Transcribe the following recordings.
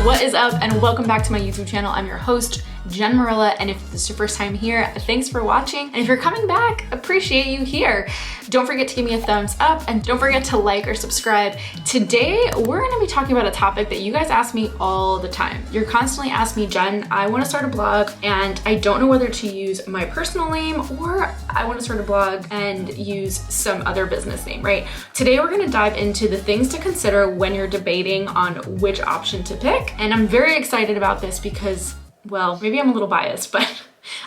what is up and welcome back to my YouTube channel. I'm your host, Jen Morilla, and if this is your first time here, thanks for watching. And if you're coming back, appreciate you here. Don't forget to give me a thumbs up and don't forget to like or subscribe. Today, we're gonna be talking about a topic that you guys ask me all the time. You're constantly asking me, Jen, I wanna start a blog and I don't know whether to use my personal name or I wanna start a blog and use some other business name, right? Today, we're gonna dive into the things to consider when you're debating on which option to pick. And I'm very excited about this because, well, maybe I'm a little biased, but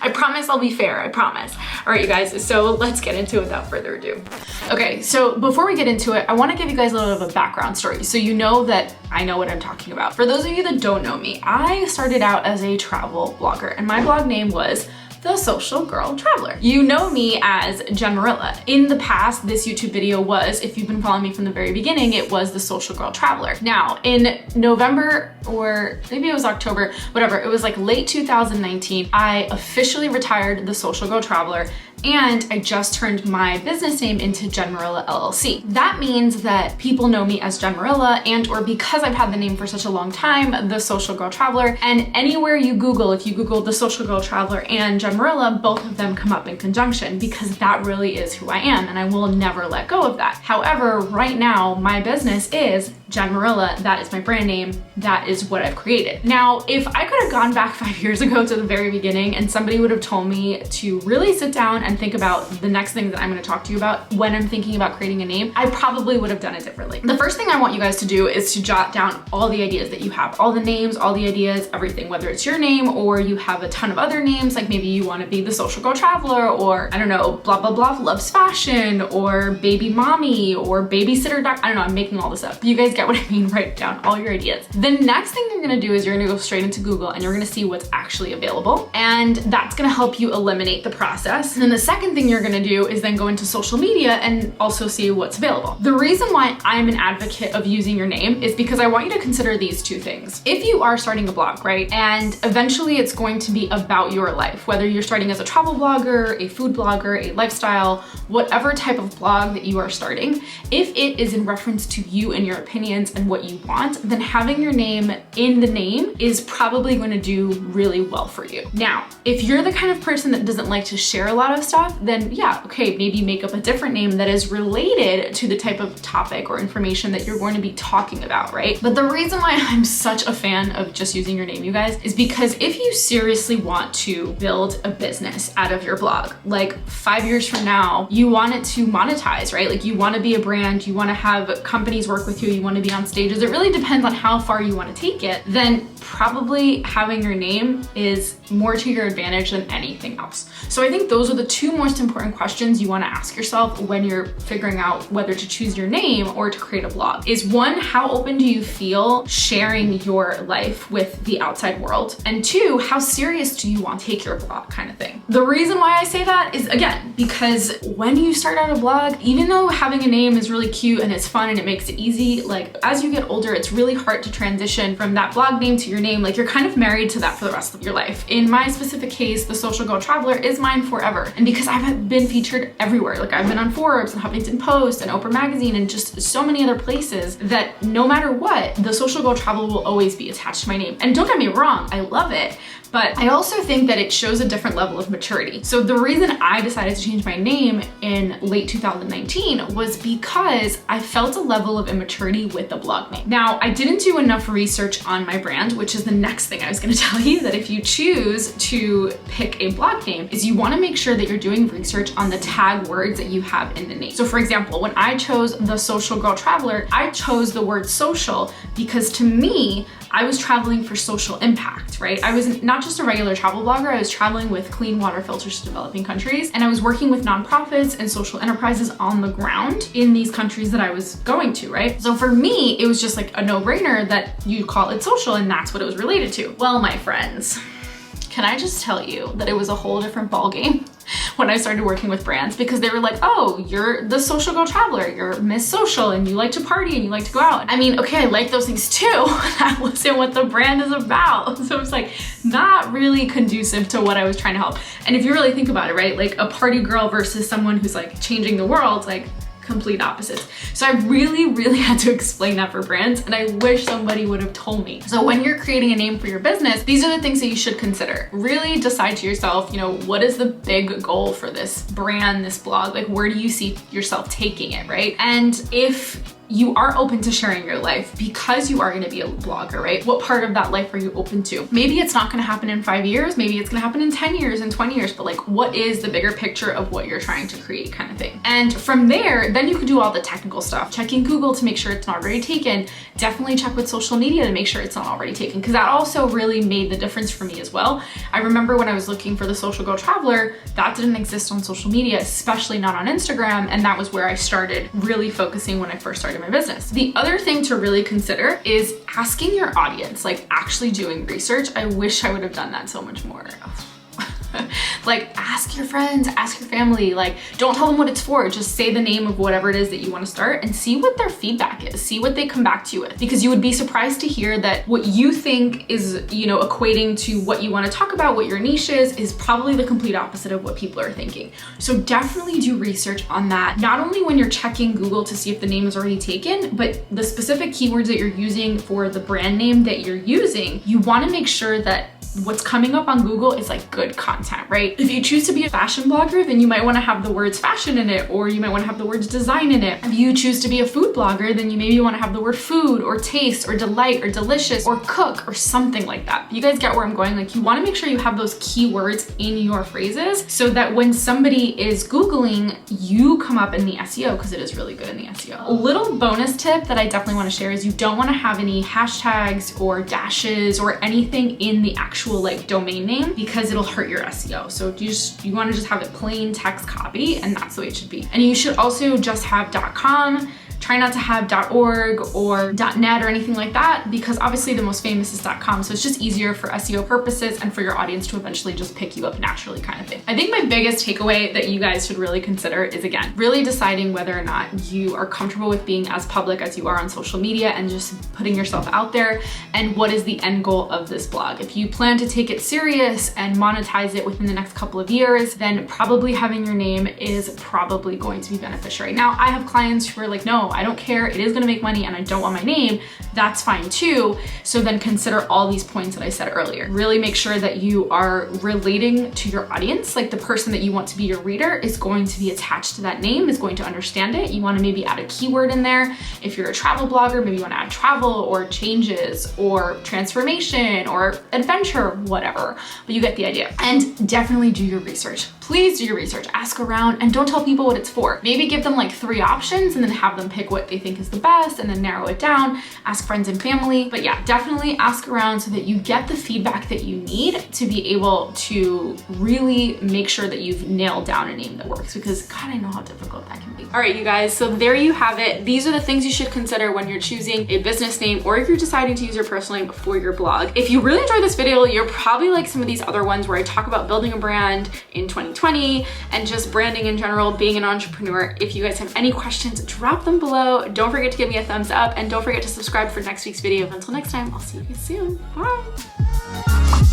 I promise I'll be fair, I promise. All right, you guys, so let's get into it without further ado. Okay, so before we get into it, I wanna give you guys a little bit of a background story so you know that I know what I'm talking about. For those of you that don't know me, I started out as a travel blogger and my blog name was The Social Girl Traveler. You know me as Jen Morilla. In the past, this YouTube video was, if you've been following me from the very beginning, it was The Social Girl Traveler. Now, in November, or maybe it was October, whatever, it was like late 2019, I officially retired The Social Girl Traveler and I just turned my business name into Jen Morilla LLC. That means that people know me as Jen Morilla and or because I've had the name for such a long time, The Social Girl Traveler, and anywhere you Google, if you Google The Social Girl Traveler and Jen Morilla, both of them come up in conjunction because that really is who I am and I will never let go of that. However, right now, my business is Jen Morilla. That is my brand name. That is what I've created. Now, if I could have gone back 5 years ago to the very beginning and somebody would have told me to really sit down and think about the next thing that I'm gonna talk to you about when I'm thinking about creating a name, I probably would have done it differently. The first thing I want you guys to do is to jot down all the ideas that you have, all the names, all the ideas, everything, whether it's your name or you have a ton of other names, like maybe you wanna be The Social Girl Traveler or I don't know, blah, blah, blah, loves fashion or baby mommy or babysitter doc. I don't know, I'm making all this up. You guys get what I mean, write down all your ideas. The next thing you're gonna do is you're gonna go straight into Google and you're gonna see what's actually available. And that's gonna help you eliminate the process. And then the second thing you're gonna do is then go into social media and also see what's available. The reason why I'm an advocate of using your name is because I want you to consider these two things. If you are starting a blog, right? And eventually it's going to be about your life, whether you're starting as a travel blogger, a food blogger, a lifestyle, whatever type of blog that you are starting, if it is in reference to you and your opinions and what you want, then having your name in the name is probably going to do really well for you. Now, if you're the kind of person that doesn't like to share a lot of stuff, then yeah, okay, maybe make up a different name that is related to the type of topic or information that you're going to be talking about, right? But the reason why I'm such a fan of just using your name, you guys, is because if you seriously want to build a business out of your blog, like 5 years from now, you want it to monetize, right? Like you want to be a brand, you want to have companies work with you, you want to be on stages. It really depends on how far you want to take it. Then probably having your name is more to your advantage than anything else. So I think those are the two most important questions you want to ask yourself when you're figuring out whether to choose your name or to create a blog. Is one, how open do you feel sharing your life with the outside world? And two, how serious do you want to take your blog kind of thing? The reason why I say that is, again, because when you start out a blog, even though having a name is really cute and it's fun and it makes it easy, like as you get older, it's really hard to transition from that blog name to your name. Like you're kind of married to that for the rest of your life. In my specific case, The Social Girl Traveler is mine forever. And because I've been featured everywhere, like I've been on Forbes and Huffington Post and Oprah Magazine and just so many other places that no matter what, The Social Girl Traveler will always be attached to my name. And don't get me wrong, I love it. But I also think that it shows a different level of maturity. So the reason I decided to change my name in late 2019 was because I felt a level of immaturity with the blog name. Now, I didn't do enough research on my brand, which is the next thing I was gonna tell you, that if you choose to pick a blog name, is you wanna make sure that you're doing research on the tag words that you have in the name. So for example, when I chose The Social Girl Traveler, I chose the word social because to me, I was traveling for social impact, right? I was not just a regular travel blogger, I was traveling with clean water filters to developing countries, and I was working with nonprofits and social enterprises on the ground in these countries that I was going to, right? So for me, it was just like a no-brainer that you call it social, and that's what it was related to. Well, my friends, can I just tell you that it was a whole different ballgame when I started working with brands, because they were like, oh, you're the social girl traveler, you're Miss Social and you like to party and you like to go out. I mean, okay, I like those things too. That wasn't what the brand is about. So it's like not really conducive to what I was trying to help. And if you really think about it, right, like a party girl versus someone who's like changing the world, like complete opposites. So I really had to explain that for brands, and I wish somebody would have told me. So when you're creating a name for your business, these are the things that you should consider. Really decide to yourself, you know, what is the big goal for this brand, this blog? Like, where do you see yourself taking it, right? And if you are open to sharing your life because you are going to be a blogger, right? What part of that life are you open to? Maybe it's not going to happen in 5 years. Maybe it's going to happen in 10 years and 20 years, but like, what is the bigger picture of what you're trying to create kind of thing? And from there, then you can do all the technical stuff, checking Google to make sure it's not already taken. Definitely check with social media to make sure it's not already taken, because that also really made the difference for me as well. I remember when I was looking for the Social Girl Traveler, that didn't exist on social media, especially not on Instagram. And that was where I started really focusing when I first started my business. The other thing to really consider is asking your audience, like actually doing research. I wish I would have done that so much more. Like, ask your friends, ask your family, like, don't tell them what it's for. Just say the name of whatever it is that you want to start and see what their feedback is. See what they come back to you with, because you would be surprised to hear that what you think is, you know, equating to what you want to talk about, what your niche is probably the complete opposite of what people are thinking. So definitely do research on that. Not only when you're checking Google to see if the name is already taken, but the specific keywords that you're using for the brand name that you're using, you want to make sure that what's coming up on Google is like good content, right? If you choose to be a fashion blogger, then you might want to have the words fashion in it, or you might want to have the words design in it. If you choose to be a food blogger, then you maybe want to have the word food or taste or delight or delicious or cook or something like that. You guys get where I'm going? Like, you want to make sure you have those keywords in your phrases so that when somebody is Googling, you come up in the SEO, because it is really good in the SEO. A little bonus tip that I definitely want to share is you don't want to have any hashtags or dashes or anything in the actual like domain name, because it'll hurt your SEO. So you want to just have it plain text copy, and that's the way it should be. And you should also just have .com. Try not to have .org or .net or anything like that, because obviously the most famous is .com. So it's just easier for SEO purposes and for your audience to eventually just pick you up naturally kind of thing. I think my biggest takeaway that you guys should really consider is, again, really deciding whether or not you are comfortable with being as public as you are on social media and just putting yourself out there, and what is the end goal of this blog. If you plan to take it serious and monetize it within the next couple of years, then probably having your name is probably going to be beneficial. Now, I have clients who are like, no, I don't care, it is gonna make money and I don't want my name. That's fine too. So then consider all these points that I said earlier. Really make sure that you are relating to your audience. Like, the person that you want to be your reader is going to be attached to that name, is going to understand it. You wanna maybe add a keyword in there. If you're a travel blogger, maybe you wanna add travel or changes or transformation or adventure, whatever, but you get the idea. And definitely do your research. Please do your research, ask around, and don't tell people what it's for. Maybe give them like 3 options and then have them pick what they think is the best, and then narrow it down, ask friends and family. But yeah, definitely ask around so that you get the feedback that you need to be able to really make sure that you've nailed down a name that works, because God, I know how difficult that can be. All right, you guys, so there you have it. These are the things you should consider when you're choosing a business name, or if you're deciding to use your personal name for your blog. If you really enjoyed this video, you're probably like some of these other ones where I talk about building a brand in 2020 and just branding in general, being an entrepreneur. If you guys have any questions, drop them below. Don't forget to give me a thumbs up, and don't forget to subscribe for next week's video. Until next time, I'll see you guys soon. Bye.